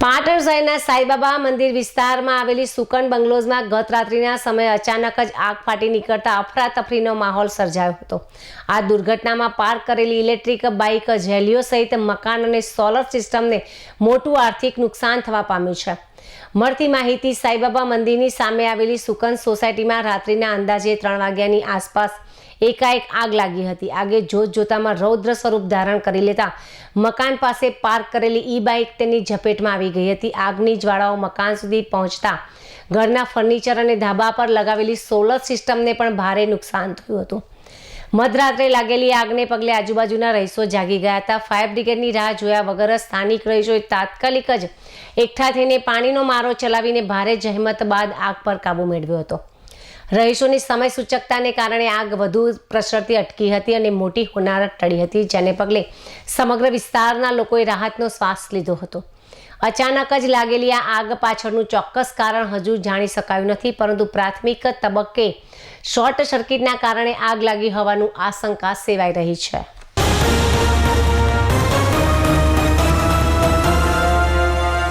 પાટણ શહેરના સાઈબાબા મંદિર વિસ્તારમાં આવેલી સુકન બંગલોઝમાં ગત રાત્રિના સમયે અચાનક જ આગ ફાટી નીકળતા અફરાતફરીનો માહોલ સર્જાયો હતો। આ દુર્ઘટનામાં પાર્ક કરેલી ઇલેક્ટ્રિક બાઇક, જેલીઓ સહિત મકાન અને સોલર સિસ્ટમને મોટું આર્થિક નુકસાન થવા પામ્યું છે। મળતી માહિતી સાઈબાબા મંદિરની સામે આવેલી સુકન સોસાયટીમાં રાત્રિના અંદાજે 3 વાગ્યાની આસપાસ એકાએક આગ લાગી હતી। આગે જોતજોતામાં રૌદ્ર સ્વરૂપ ધારણ કરી લેતા મકાન પાસે પાર્ક કરેલી ઈ બાઇક તેની ઝપેટમાં આવી ગઈ હતી। આગની જ્વાળાઓ મકાન સુધી પહોંચતા ઘરના ફર્નિચર અને ધાબા પર લગાવેલી સોલર સિસ્ટમને પણ ભારે નુકસાન થયું હતું। મધરાત્રે લાગેલી આગને પગલે આજુબાજુના રહીશો જાગી ગયા હતા। ફાયર બ્રિગેડની રાહ જોયા વગર સ્થાનિક રહીશોએ તાત્કાલિક જ એકઠા થઈને પાણીનો મારો ચલાવીને ભારે જહેમત બાદ આગ પર કાબૂ મેળવ્યો હતો। રહીશોની સમય સૂચકતાને કારણે આગ વધુ પ્રસરતી અટકી હતી અને મોટી હોનારત ટળી હતી, જેને પગલે સમગ્ર વિસ્તારના લોકોએ રાહતનો શ્વાસ લીધો હતો। અચાનક જ લાગેલી આ આગ પાછળનું ચોક્કસ કારણ હજુ જાણી શકાયું નથી, પરંતુ પ્રાથમિક તબક્કે શોર્ટ સર્કિટના કારણે આગ લાગી હોવાનું આશંકા સેવાઈ રહી છે।